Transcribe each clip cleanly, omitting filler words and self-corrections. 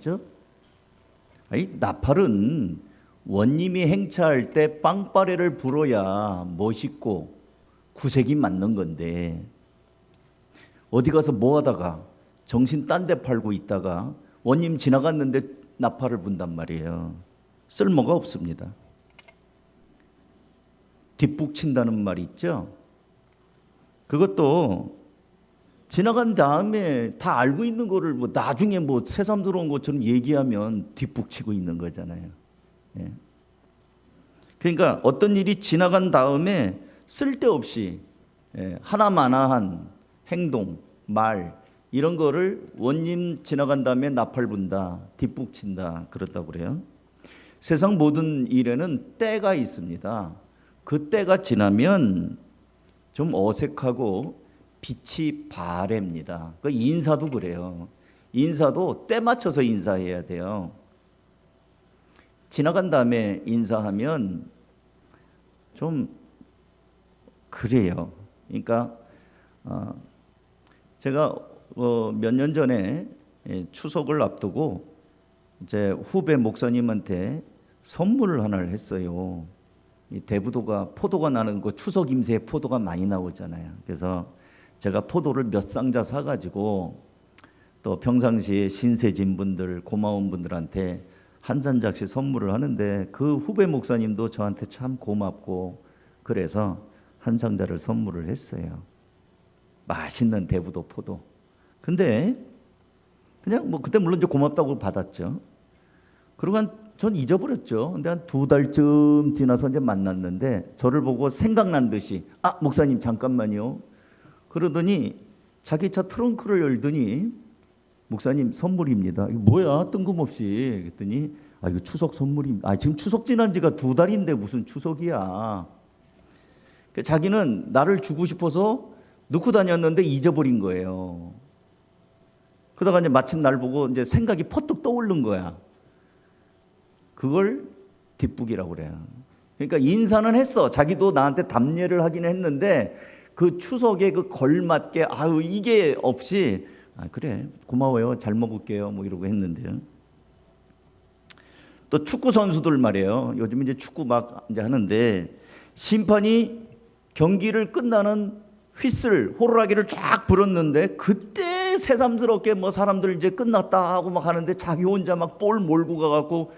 말이죠. 아니, 나팔은 원님이 행차할 때 빵빠레를 불어야 멋있고 구색이 맞는 건데 어디 가서 뭐 하다가 정신 딴 데 팔고 있다가 원님 지나갔는데 나팔을 분단 말이에요. 쓸모가 없습니다. 뒷북친다는 말 있죠. 그것도 지나간 다음에 다 알고 있는 거를 뭐 나중에 뭐 새삼스러운 것처럼 얘기하면 뒷북치고 있는 거잖아요. 예. 그러니까 어떤 일이 지나간 다음에 쓸데없이 하나마나한 행동, 말 이런 거를 원님 지나간 다음에 나팔 분다, 뒷북친다 그렇다고 그래요. 세상 모든 일에는 때가 있습니다. 그 때가 지나면 좀 어색하고 빛이 바랍니다. 그 인사도 그래요. 인사도 때 맞춰서 인사해야 돼요. 지나간 다음에 인사하면 좀 그래요. 그러니까 제가 몇 년 전에 추석을 앞두고 이제 후배 목사님한테 선물을 하나를 했어요. 이 대부도가 포도가 나는 거 추석 임시에 포도가 많이 나오잖아요. 그래서 제가 포도를 몇 상자 사가지고 또 평상시에 신세진 분들 고마운 분들한테 한 잔씩씩 선물을 하는데 그 후배 목사님도 저한테 참 고맙고 그래서 한 상자를 선물을 했어요. 맛있는 대부도 포도. 근데 그냥 뭐 그때 물론 이제 고맙다고 받았죠. 그러고 전 잊어버렸죠. 근데 한 2달쯤 지나서 이제 만났는데 저를 보고 생각난 듯이 목사님 잠깐만요. 그러더니 자기 차 트렁크를 열더니 목사님 선물입니다. 이거 뭐야 뜬금없이 그랬더니 이거 추석 선물입니다. 지금 추석 지난 지가 2달인데 무슨 추석이야. 자기는 나를 주고 싶어서 넣고 다녔는데 잊어버린 거예요. 그러다가 이제 마침 날 보고 이제 생각이 퍼뜩 떠오른 거야. 그걸 뒷북이라고 그래요. 그러니까 인사는 했어. 자기도 나한테 답례를 하긴 했는데 그 추석에 그 걸맞게 이게 없이 그래 고마워요 잘 먹을게요 뭐 이러고 했는데요. 또 축구 선수들 말이에요. 요즘 이제 축구 막 이제 하는데 심판이 경기를 끝나는 휘슬 호루라기를 쫙 불었는데 그때 새삼스럽게 뭐 사람들 이제 끝났다 하고 막 하는데 자기 혼자 막 볼 몰고 가갖고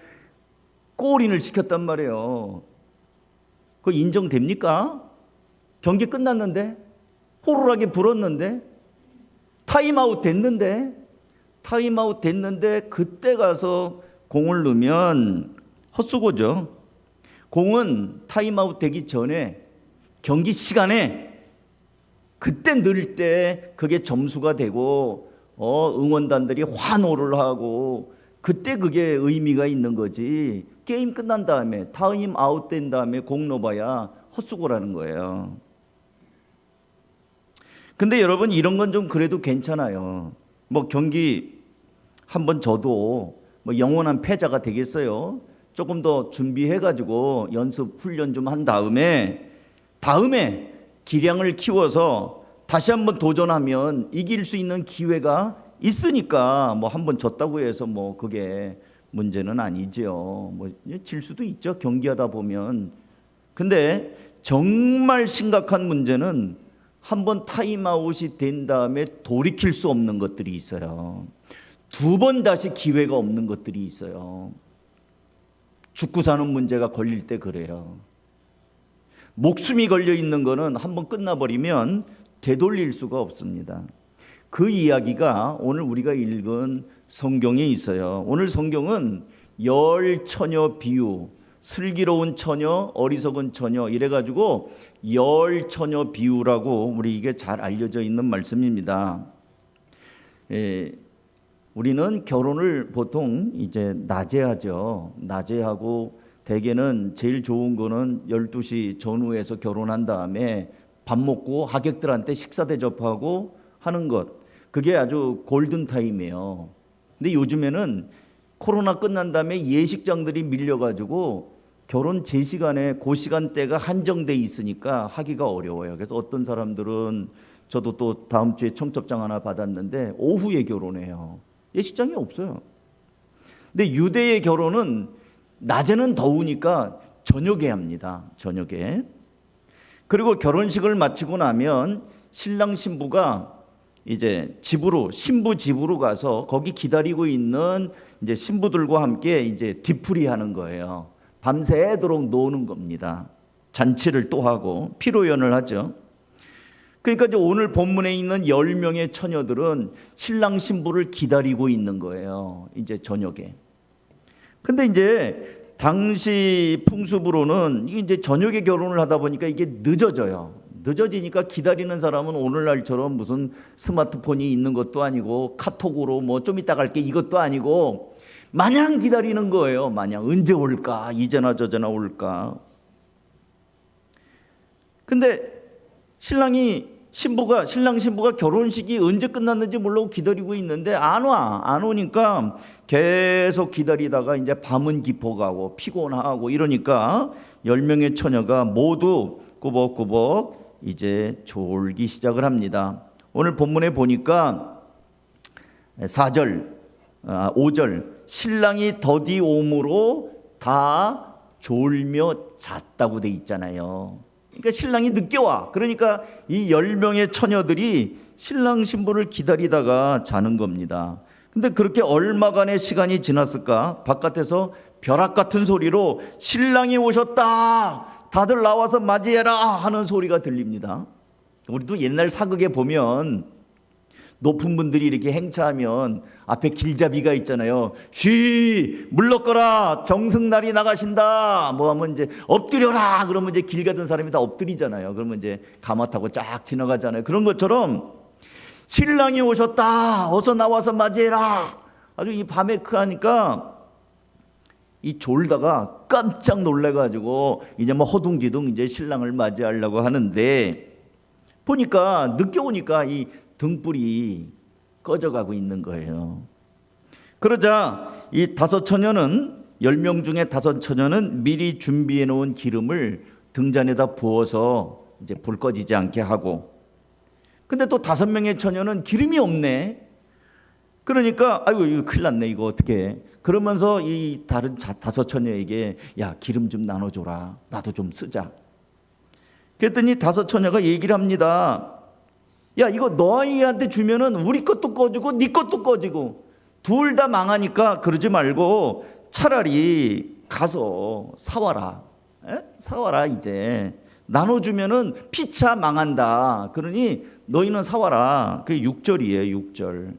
골인을 시켰단 말이에요. 그거 인정됩니까? 경기 끝났는데 호루라기 불었는데 타임아웃 됐는데 그때 가서 공을 넣으면 헛수고죠. 공은 타임아웃 되기 전에 경기 시간에 그때 넣을 때 그게 점수가 되고 응원단들이 환호를 하고 그때 그게 의미가 있는 거지. 게임 끝난 다음에 타임아웃 된 다음에 공 넣어봐야 헛수고라는 거예요. 근데 여러분 이런 건 좀 그래도 괜찮아요. 뭐 경기 한번 져도 뭐 영원한 패자가 되겠어요. 조금 더 준비해가지고 연습 훈련 좀 한 다음에 기량을 키워서 다시 한번 도전하면 이길 수 있는 기회가 있으니까 뭐 한번 졌다고 해서 뭐 그게 문제는 아니죠. 뭐 질 수도 있죠. 경기하다 보면. 근데 정말 심각한 문제는 한번 타임아웃이 된 다음에 돌이킬 수 없는 것들이 있어요. 2번 다시 기회가 없는 것들이 있어요. 죽고 사는 문제가 걸릴 때 그래요. 목숨이 걸려 있는 거는 한번 끝나버리면 되돌릴 수가 없습니다. 그 이야기가 오늘 우리가 읽은 성경에 있어요. 오늘 성경은 열 처녀 비유, 슬기로운 처녀, 어리석은 처녀 이래가지고 열 처녀 비유라고 우리 이게 잘 알려져 있는 말씀입니다. 우리는 결혼을 보통 이제 낮에 하죠. 낮에 하고 대개는 제일 좋은 거는 12시 전후에서 결혼한 다음에 밥 먹고 하객들한테 식사 대접하고 하는 것. 그게 아주 골든타임이에요. 근데 요즘에는 코로나 끝난 다음에 예식장들이 밀려가지고 결혼 제 시간에 그 시간대가 한정돼 있으니까 하기가 어려워요. 그래서 어떤 사람들은 저도 또 다음 주에 청첩장 하나 받았는데 오후에 결혼해요. 예식장이 없어요. 근데 유대의 결혼은 낮에는 더우니까 저녁에 합니다. 저녁에. 그리고 결혼식을 마치고 나면 신랑 신부가 이제 집으로, 신부 집으로 가서 거기 기다리고 있는 이제 신부들과 함께 이제 뒤풀이 하는 거예요. 밤새도록 노는 겁니다. 잔치를 또 하고 피로연을 하죠. 그러니까 이제 오늘 본문에 있는 10명의 처녀들은 신랑 신부를 기다리고 있는 거예요. 이제 저녁에. 근데 이제 당시 풍습으로는 이제 저녁에 결혼을 하다 보니까 이게 늦어져요. 늦어지니까 기다리는 사람은 오늘날처럼 무슨 스마트폰이 있는 것도 아니고 카톡으로 뭐 좀 이따 갈게 이것도 아니고 마냥 기다리는 거예요. 마냥 언제 올까? 이제나 저제나 올까? 근데 신랑 신부가 결혼식이 언제 끝났는지 모르고 기다리고 있는데 안 오니까 계속 기다리다가 이제 밤은 깊어가고 피곤하고 이러니까 10명의 처녀가 모두 꾸벅꾸벅 이제 졸기 시작을 합니다. 오늘 본문에 보니까 4절, 5절 신랑이 더디 옴으로 다 졸며 잤다고 돼 있잖아요. 그러니까 신랑이 늦게 와. 그러니까 이 10명의 처녀들이 신랑 신부를 기다리다가 자는 겁니다. 근데 그렇게 얼마간의 시간이 지났을까? 바깥에서 벼락 같은 소리로 신랑이 오셨다, 다들 나와서 맞이해라 하는 소리가 들립니다. 우리도 옛날 사극에 보면 높은 분들이 이렇게 행차하면 앞에 길잡이가 있잖아요. 쉬, 물러거라, 정승날이 나가신다. 뭐 하면 이제 엎드려라. 그러면 이제 길 가던 사람이 다 엎드리잖아요. 그러면 이제 가마 타고 쫙 지나가잖아요. 그런 것처럼 신랑이 오셨다, 어서 나와서 맞이해라. 아주 이 밤에 하니까 이 졸다가 깜짝 놀래가지고 이제 뭐 허둥지둥 이제 신랑을 맞이하려고 하는데 보니까 늦게 오니까 이 등불이 꺼져가고 있는 거예요. 그러자 이 5처녀는 10명 중에 5처녀는 미리 준비해 놓은 기름을 등잔에다 부어서 이제 불 꺼지지 않게 하고, 근데 또 5명의 처녀는 기름이 없네. 그러니까 아이고 이거 큰일 났네, 이거 어떻게. 그러면서 이 다른 5처녀에게 야, 기름 좀 나눠줘라, 나도 좀 쓰자. 그랬더니 5처녀가 얘기를 합니다. 야, 이거 너희한테 주면은 우리 것도 꺼지고 네 것도 꺼지고 둘 다 망하니까 그러지 말고 차라리 가서 사와라. 사와라. 이제 나눠주면은 피차 망한다. 그러니 너희는 사와라. 그게 6절이에요. 6절.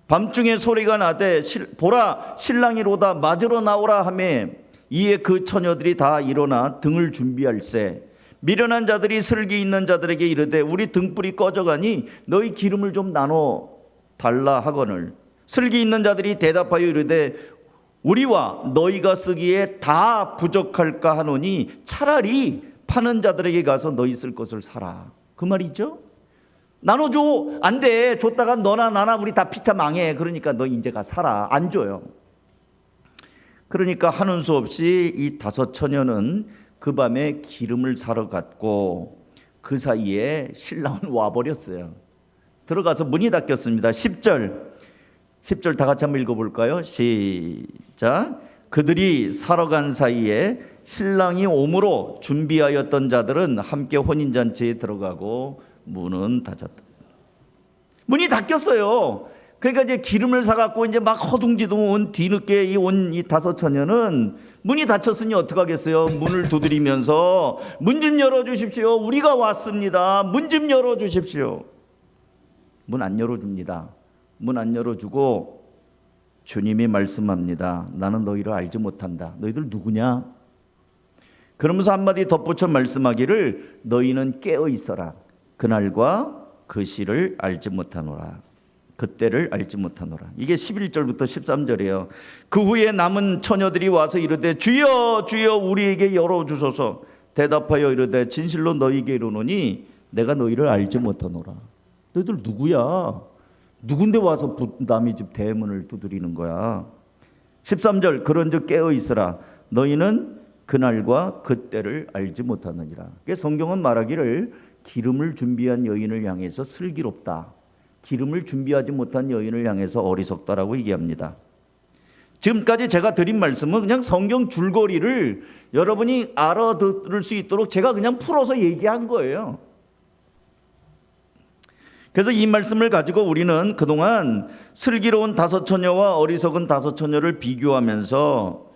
밤중에 소리가 나되 보라, 신랑이로다, 맞으러 나오라 하며 이에 그 처녀들이 다 일어나 등을 준비할세. 미련한 자들이 슬기 있는 자들에게 이르되 우리 등불이 꺼져가니 너희 기름을 좀 나눠 달라 하거늘, 슬기 있는 자들이 대답하여 이르되 우리와 너희가 쓰기에 다 부족할까 하노니 차라리 파는 자들에게 가서 너희 쓸 것을 사라. 그 말이죠. 나눠줘. 안 돼. 줬다가 너나 나나 우리 다 피차 망해. 그러니까 너 이제 가 사라. 안 줘요. 그러니까 하는 수 없이 이 5처녀는 그 밤에 기름을 사러 갔고 그 사이에 신랑은 와버렸어요. 들어가서 문이 닫혔습니다. 10절 다 같이 한번 읽어볼까요? 시작. 그들이 사러 간 사이에 신랑이 오므로 준비하였던 자들은 함께 혼인잔치에 들어가고 문은 닫혔다. 문이 닫혔어요. 그러니까 이제 기름을 사갖고 이제 막 허둥지둥 온 뒤늦게 온 이 5처녀는 문이 닫혔으니 어떡하겠어요? 문을 두드리면서 문 좀 열어주십시오. 우리가 왔습니다. 문 좀 열어주십시오. 문 안 열어줍니다. 문 안 열어주고 주님이 말씀합니다. 나는 너희를 알지 못한다. 너희들 누구냐? 그러면서 한마디 덧붙여 말씀하기를 너희는 깨어 있어라. 그날과 그 시를 알지 못하노라. 그때를 알지 못하노라. 이게 11절부터 13절이에요. 그 후에 남은 처녀들이 와서 이르되 주여 주여 우리에게 열어주소서. 대답하여 이르되 진실로 너희에게 이르노니 내가 너희를 알지 못하노라. 너희들 누구야? 누군데 와서 남의 집 대문을 두드리는 거야? 13절 그런즉 깨어 있으라. 너희는 그날과 그때를 알지 못하느니라. 성경은 말하기를 기름을 준비한 여인을 향해서 슬기롭다, 기름을 준비하지 못한 여인을 향해서 어리석다라고 얘기합니다. 지금까지 제가 드린 말씀은 그냥 성경 줄거리를 여러분이 알아들을 수 있도록 제가 그냥 풀어서 얘기한 거예요. 그래서 이 말씀을 가지고 우리는 그동안 슬기로운 다섯 처녀와 어리석은 다섯 처녀를 비교하면서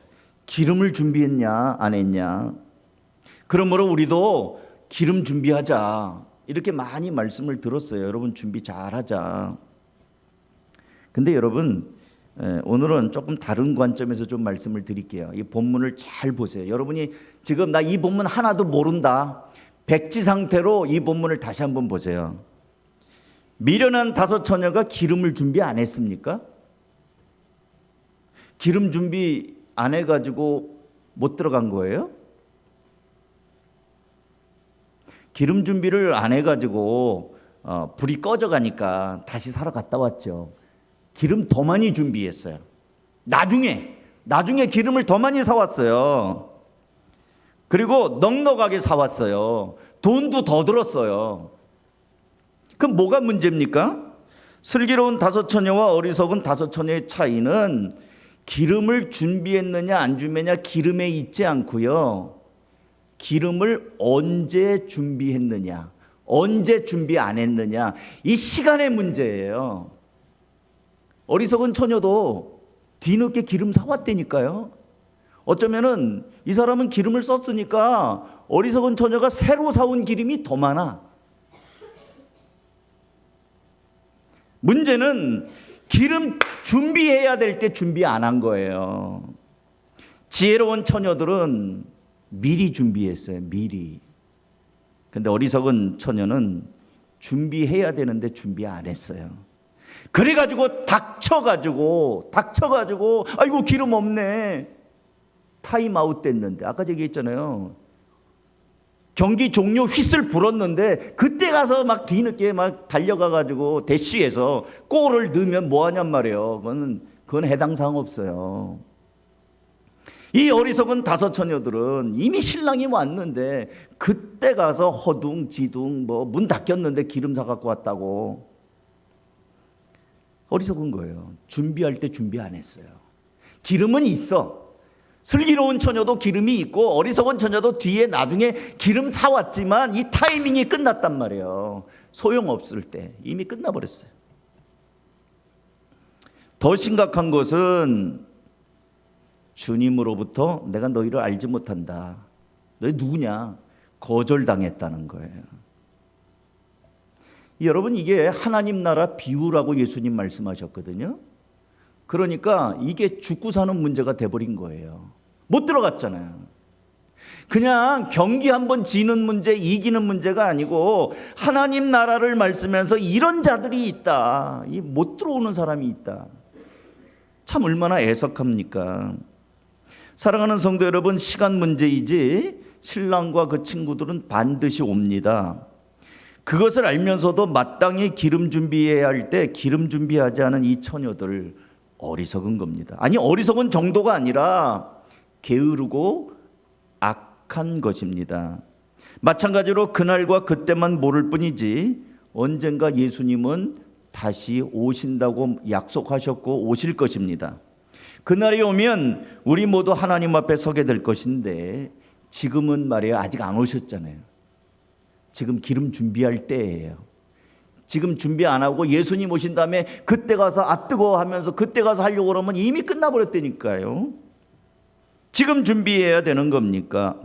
기름을 준비했냐 안 했냐, 그러므로 우리도 기름 준비하자 이렇게 많이 말씀을 들었어요. 여러분 준비 잘하자. 근데 여러분 오늘은 조금 다른 관점에서 좀 말씀을 드릴게요. 이 본문을 잘 보세요. 여러분이 지금 나 이 본문 하나도 모른다, 백지 상태로 이 본문을 다시 한번 보세요. 미련한 다섯 처녀가 기름을 준비 안 했습니까? 기름 준비 안 해가지고 못 들어간 거예요? 기름 준비를 안 해가지고 불이 꺼져가니까 다시 사러 갔다 왔죠. 기름 더 많이 준비했어요. 나중에 기름을 더 많이 사왔어요. 그리고 넉넉하게 사왔어요. 돈도 더 들었어요. 그럼 뭐가 문제입니까? 슬기로운 다섯 처녀와 어리석은 다섯 처녀의 차이는 기름을 준비했느냐 안 준비했느냐 기름에 있지 않고요, 기름을 언제 준비했느냐, 언제 준비 안 했느냐, 이 시간의 문제예요. 어리석은 처녀도 뒤늦게 기름 사왔다니까요. 어쩌면은 이 사람은 기름을 썼으니까 어리석은 처녀가 새로 사온 기름이 더 많아. 문제는 기름 준비해야 될 때 준비 안 한 거예요. 지혜로운 처녀들은 미리 준비했어요. 미리. 근데 어리석은 처녀는 준비해야 되는데 준비 안 했어요. 그래가지고 닥쳐가지고 아이고 기름 없네, 타임아웃 됐는데, 아까 얘기했잖아요. 경기 종료 휘슬 불었는데 그때 가서 막 뒤늦게 막 달려가가지고 대쉬해서 골을 넣으면 뭐하냔 말이에요. 그건 해당 사항 없어요. 이 어리석은 다섯 처녀들은 이미 신랑이 왔는데 그때 가서 허둥지둥 뭐 문 닫혔는데 기름 사갖고 왔다고. 어리석은 거예요. 준비할 때 준비 안 했어요. 기름은 있어. 슬기로운 처녀도 기름이 있고 어리석은 처녀도 뒤에 나중에 기름 사왔지만 이 타이밍이 끝났단 말이에요. 소용없을 때 이미 끝나버렸어요. 더 심각한 것은 주님으로부터 내가 너희를 알지 못한다, 너희 누구냐, 거절당했다는 거예요. 여러분 이게 하나님 나라 비유라고 예수님 말씀하셨거든요. 그러니까 이게 죽고 사는 문제가 돼버린 거예요. 못 들어갔잖아요. 그냥 경기 한번 지는 문제, 이기는 문제가 아니고 하나님 나라를 말씀하면서 이런 자들이 있다, 이 못 들어오는 사람이 있다. 참 얼마나 애석합니까? 사랑하는 성도 여러분, 시간 문제이지 신랑과 그 친구들은 반드시 옵니다. 그것을 알면서도 마땅히 기름 준비해야 할 때 기름 준비하지 않은 이 처녀들 어리석은 겁니다. 아니 어리석은 정도가 아니라 게으르고 악한 것입니다. 마찬가지로 그날과 그때만 모를 뿐이지 언젠가 예수님은 다시 오신다고 약속하셨고 오실 것입니다. 그날이 오면 우리 모두 하나님 앞에 서게 될 것인데 지금은 말이에요, 아직 안 오셨잖아요. 지금 기름 준비할 때예요. 지금 준비 안 하고 예수님 오신 다음에 그때 가서 아 뜨거워 하면서 그때 가서 하려고 그러면 이미 끝나버렸다니까요. 지금 준비해야 되는 겁니다.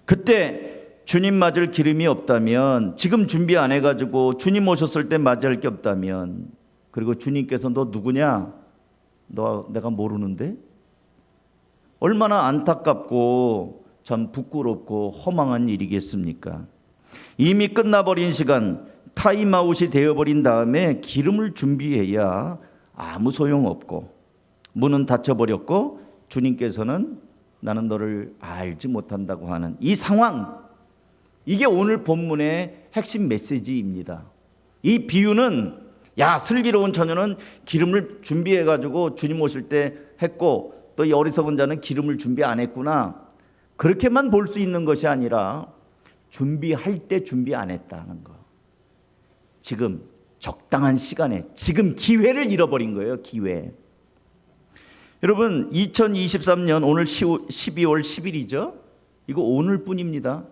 그때 주님 맞을 기름이 없다면, 지금 준비 안 해가지고 주님 오셨을 때 맞이할 게 없다면, 그리고 주님께서 너 누구냐? 너 내가 모르는데? 얼마나 안타깝고 참 부끄럽고 허망한 일이겠습니까? 이미 끝나버린 시간, 타임아웃이 되어버린 다음에 기름을 준비해야 아무 소용없고 문은 닫혀버렸고 주님께서는 나는 너를 알지 못한다고 하는 이 상황, 이게 오늘 본문의 핵심 메시지입니다. 이 비유는 야 슬기로운 처녀는 기름을 준비해가지고 주님 오실 때 했고 또 이 어리석은 자는 기름을 준비 안 했구나, 그렇게만 볼 수 있는 것이 아니라 준비할 때 준비 안 했다는 거. 지금 적당한 시간에 지금 기회를 잃어버린 거예요. 기회. 여러분 2023년 오늘 12월 10일이죠. 이거 오늘뿐입니다.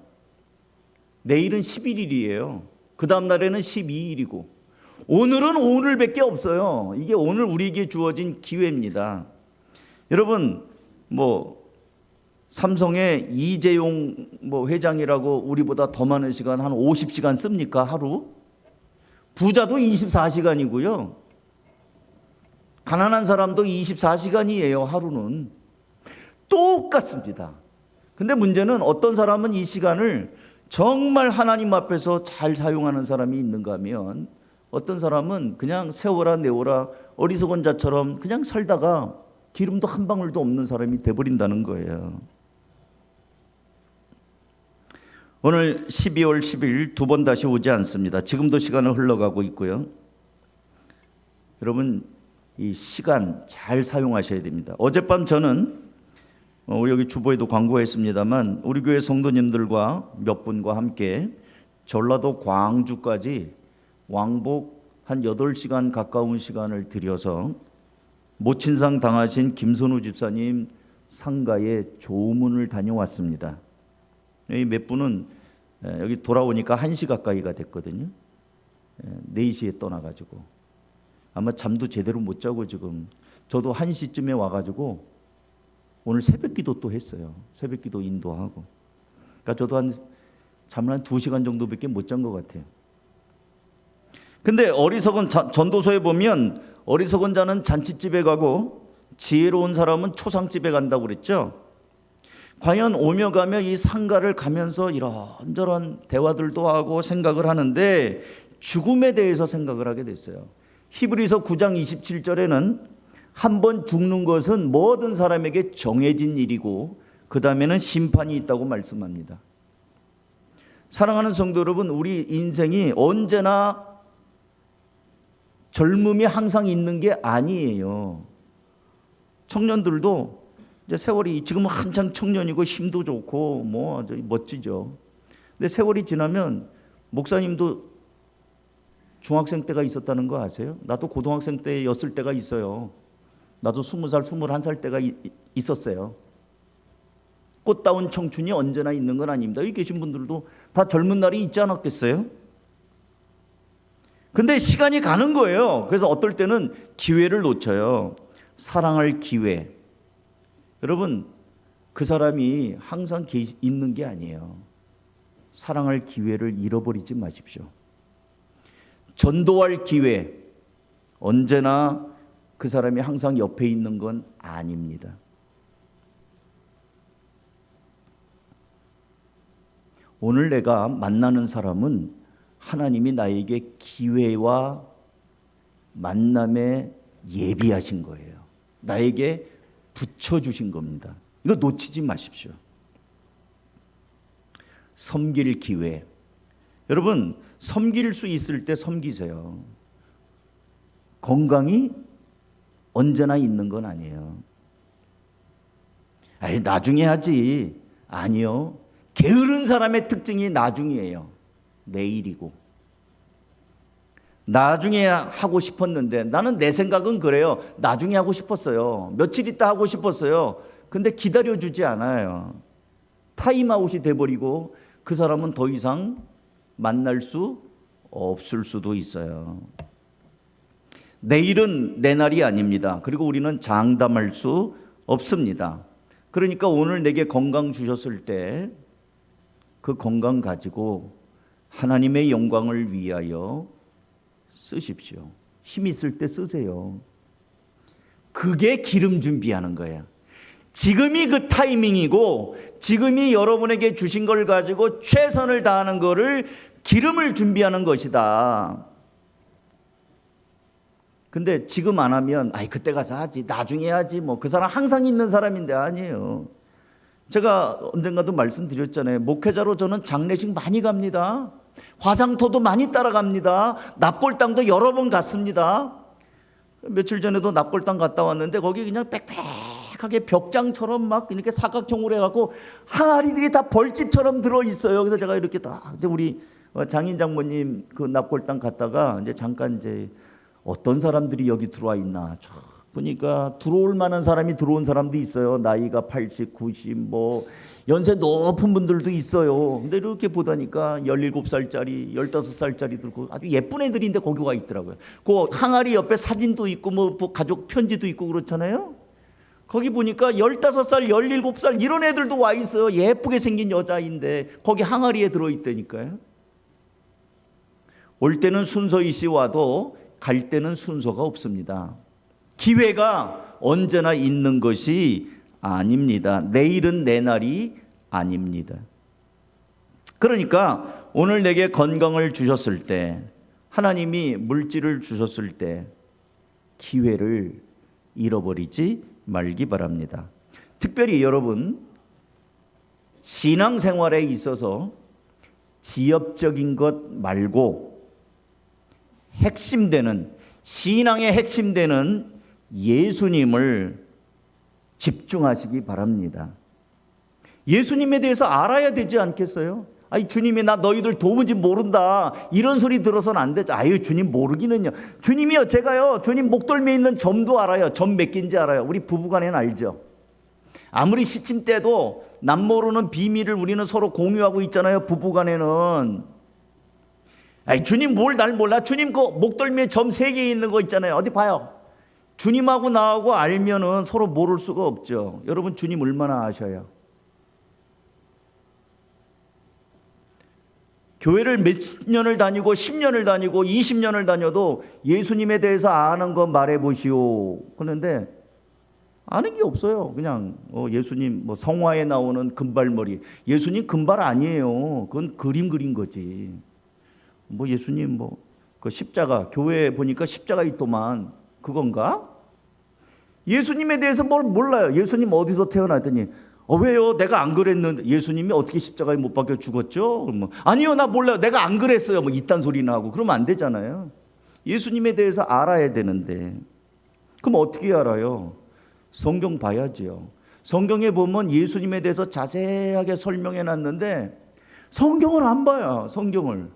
내일은 11일이에요. 그 다음 날에는 12일이고 오늘은 오늘밖에 없어요. 이게 오늘 우리에게 주어진 기회입니다. 여러분 삼성의 이재용 회장이라고 우리보다 더 많은 시간 한 50시간 씁니까 하루? 부자도 24시간이고요. 가난한 사람도 24시간이에요. 하루는 똑같습니다. 근데 문제는 어떤 사람은 이 시간을 정말 하나님 앞에서 잘 사용하는 사람이 있는가 하면 어떤 사람은 그냥 세워라 내워라 어리석은 자처럼 그냥 살다가 기름도 한 방울도 없는 사람이 돼버린다는 거예요. 오늘 12월 10일 두 번 다시 오지 않습니다. 지금도 시간은 흘러가고 있고요. 여러분 이 시간 잘 사용하셔야 됩니다. 어젯밤 저는 여기 주보에도 광고했습니다만 우리 교회 성도님들과 몇 분과 함께 전라도 광주까지 왕복 한 8시간 가까운 시간을 들여서 모친상 당하신 김선우 집사님 상가에 조문을 다녀왔습니다. 여기 몇 분은 여기 돌아오니까 1시 가까이가 됐거든요. 4시에 떠나가지고 아마 잠도 제대로 못 자고 지금 저도 1시쯤에 와가지고 오늘 새벽기도 또 했어요. 새벽기도 인도하고. 그러니까 저도 잠을 한 2시간 정도밖에 못 잔 것 같아요. 근데 어리석은 전도서에 보면 어리석은 자는 잔치집에 가고 지혜로운 사람은 초상집에 간다고 그랬죠. 과연 오며 가며 이 상가를 가면서 이런저런 대화들도 하고 생각을 하는데 죽음에 대해서 생각을 하게 됐어요. 히브리서 9장 27절에는 한 번 죽는 것은 모든 사람에게 정해진 일이고 그 다음에는 심판이 있다고 말씀합니다. 사랑하는 성도 여러분, 우리 인생이 언제나 젊음이 항상 있는 게 아니에요. 청년들도 이제 세월이 지금은 한창 청년이고 힘도 좋고 아주 멋지죠. 근데 세월이 지나면 목사님도 중학생 때가 있었다는 거 아세요? 나도 고등학생 때였을 때가 있어요. 나도 20살, 21살 때가 있었어요. 꽃다운 청춘이 언제나 있는 건 아닙니다. 여기 계신 분들도 다 젊은 날이 있지 않았겠어요? 근데 시간이 가는 거예요. 그래서 어떨 때는 기회를 놓쳐요. 사랑할 기회. 여러분, 그 사람이 항상 있는 게 아니에요. 사랑할 기회를 잃어버리지 마십시오. 전도할 기회. 언제나 그 사람이 항상 옆에 있는 건 아닙니다. 오늘 내가 만나는 사람은 하나님이 나에게 기회와 만남에 예비하신 거예요. 나에게 붙여주신 겁니다. 이거 놓치지 마십시오. 섬길 기회. 여러분, 섬길 수 있을 때 섬기세요. 건강이 언제나 있는 건 아니에요. 나중에 하지. 아니요. 게으른 사람의 특징이 나중이에요. 내일이고. 나중에 하고 싶었는데 나는 내 생각은 그래요. 나중에 하고 싶었어요. 며칠 있다 하고 싶었어요. 근데 기다려주지 않아요. 타임아웃이 돼버리고 그 사람은 더 이상 만날 수 없을 수도 있어요. 내일은 내 날이 아닙니다. 그리고 우리는 장담할 수 없습니다. 그러니까 오늘 내게 건강 주셨을 때 그 건강 가지고 하나님의 영광을 위하여 쓰십시오. 힘 있을 때 쓰세요. 그게 기름 준비하는 거예요. 지금이 그 타이밍이고 지금이 여러분에게 주신 걸 가지고 최선을 다하는 거를 기름을 준비하는 것이다. 근데 지금 안 하면 그때 가서 하지, 나중에 하지, 그 사람 항상 있는 사람인데. 아니에요. 제가 언젠가도 말씀드렸잖아요. 목회자로 저는 장례식 많이 갑니다. 화장터도 많이 따라갑니다. 납골당도 여러 번 갔습니다. 며칠 전에도 납골당 갔다 왔는데 거기 그냥 빽빽하게 벽장처럼 막 이렇게 사각형으로 해갖고 항아리들이 다 벌집처럼 들어있어요. 그래서 제가 이렇게 딱 이제 우리 장인 장모님 그 납골당 갔다가 이제 잠깐 이제 어떤 사람들이 여기 들어와 있나 보니까 들어올 만한 사람이 들어온 사람도 있어요. 나이가 80, 90, 뭐 연세 높은 분들도 있어요. 근데 이렇게 보다니까 17살짜리, 15살짜리들 아주 예쁜 애들인데 거기 와 있더라고요. 그 항아리 옆에 사진도 있고 뭐 가족 편지도 있고 그렇잖아요. 거기 보니까 15살, 17살 이런 애들도 와 있어요. 예쁘게 생긴 여자인데 거기 항아리에 들어있다니까요. 올 때는 순서이시 와도 갈 때는 순서가 없습니다. 기회가 언제나 있는 것이 아닙니다. 내일은 내 날이 아닙니다. 그러니까 오늘 내게 건강을 주셨을 때, 하나님이 물질을 주셨을 때 기회를 잃어버리지 말기 바랍니다. 특별히 여러분, 신앙생활에 있어서 지엽적인 것 말고 핵심되는, 신앙의 핵심되는 예수님을 집중하시기 바랍니다. 예수님에 대해서 알아야 되지 않겠어요? 아니, 주님이 나 너희들 도무지 모른다 이런 소리 들어서는 안 되죠. 아유, 주님 모르기는요. 주님이요, 제가요, 주님 목덜미에 있는 점도 알아요. 점 몇 개인지 알아요. 우리 부부간에는 알죠. 아무리 시침 때도 남 모르는 비밀을 우리는 서로 공유하고 있잖아요. 부부간에는. 아니, 주님 뭘 날 몰라? 주님 그 목덜미에 점 3개 있는 거 있잖아요. 어디 봐요. 주님하고 나하고 알면은 서로 모를 수가 없죠. 여러분, 주님 얼마나 아셔요? 교회를 몇 년을 다니고 10년을 다니고 20년을 다녀도 예수님에 대해서 아는 거 말해보시오. 그런데 아는 게 없어요. 그냥 예수님 뭐 성화에 나오는 금발머리. 예수님 금발 아니에요. 그건 그림 그린 거지. 뭐 예수님 뭐 그 십자가, 교회에 보니까 십자가 있더만 그건가? 예수님에 대해서 뭘 몰라요. 예수님 어디서 태어났더니 왜요? 내가 안 그랬는데. 예수님이 어떻게 십자가에 못 박혀 죽었죠? 뭐, 아니요, 나 몰라요. 내가 안 그랬어요. 뭐 이딴 소리나 하고 그러면 안 되잖아요. 예수님에 대해서 알아야 되는데 그럼 어떻게 알아요? 성경 봐야지요. 성경에 보면 예수님에 대해서 자세하게 설명해 놨는데 성경을 안 봐요. 성경을.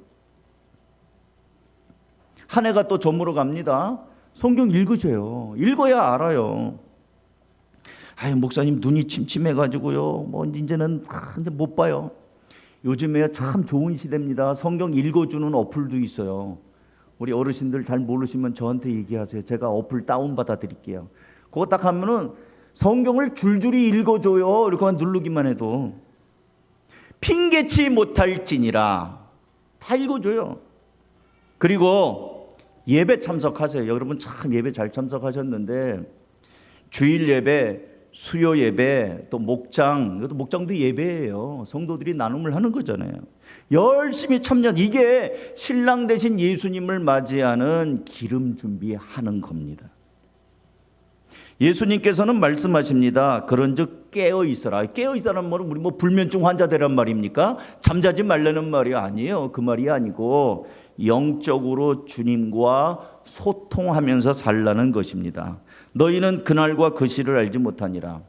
한 해가 또 저물어 갑니다. 성경 읽으세요. 읽어야 알아요. 아유, 목사님 눈이 침침해가지고요. 뭐 이제는 이제 못 봐요. 요즘에 참 좋은 시대입니다. 성경 읽어주는 어플도 있어요. 우리 어르신들 잘 모르시면 저한테 얘기하세요. 제가 어플 다운받아 드릴게요. 그거 딱 하면은 성경을 줄줄이 읽어줘요. 이렇게만 누르기만 해도. 핑계치 못할지니라 다 읽어줘요. 그리고 예배 참석하세요. 여러분 참 예배 잘 참석하셨는데 주일 예배, 수요 예배, 또 목장, 이것도 목장도 예배예요. 성도들이 나눔을 하는 거잖아요. 열심히 참여. 이게 신랑 되신 예수님을 맞이하는 기름 준비하는 겁니다. 예수님께서는 말씀하십니다. 그런즉 깨어 있어라. 깨어 있어라는 말은 우리 뭐 불면증 환자 되란 말입니까? 잠자지 말라는 말이 아니에요. 그 말이 아니고 영적으로 주님과 소통하면서 살라는 것입니다. 너희는 그날과 그 시를 알지 못하니라.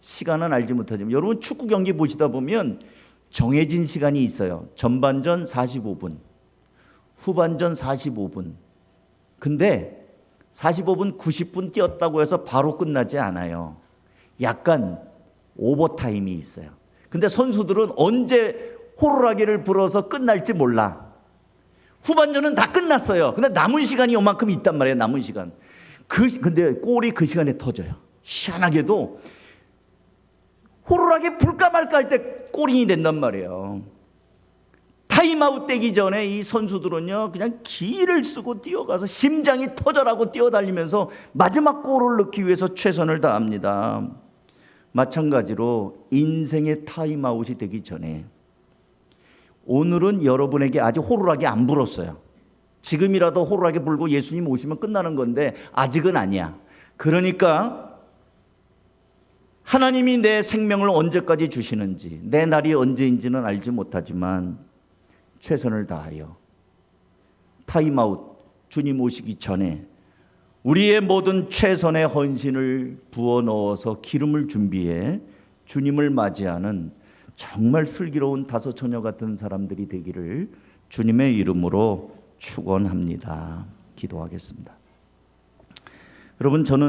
시간은 알지 못하지만 여러분 축구 경기 보시다 보면 정해진 시간이 있어요. 전반전 45분, 후반전 45분. 근데 45분, 90분 뛰었다고 해서 바로 끝나지 않아요. 약간 오버타임이 있어요. 근데 선수들은 언제 호루라기를 불어서 끝날지 몰라. 후반전은 다 끝났어요. 근데 남은 시간이 요만큼 있단 말이에요. 남은 시간. 근데 골이 그 시간에 터져요. 희한하게도 호루라기 불까 말까 할 때 골인이 된단 말이에요. 타임아웃 되기 전에 이 선수들은요 그냥 기를 쓰고 뛰어가서 심장이 터져라고 뛰어달리면서 마지막 골을 넣기 위해서 최선을 다합니다. 마찬가지로 인생의 타임아웃이 되기 전에 오늘은 여러분에게 아직 호루라기 안 불었어요. 지금이라도 호루라기 불고 예수님 오시면 끝나는 건데 아직은 아니야. 그러니까 하나님이 내 생명을 언제까지 주시는지, 내 날이 언제인지는 알지 못하지만 최선을 다하여 타임아웃, 주님 오시기 전에 우리의 모든 최선의 헌신을 부어 넣어서 기름을 준비해 주님을 맞이하는 정말 슬기로운 다섯 처녀 같은 사람들이 되기를 주님의 이름으로 축원합니다. 기도하겠습니다. 여러분, 저는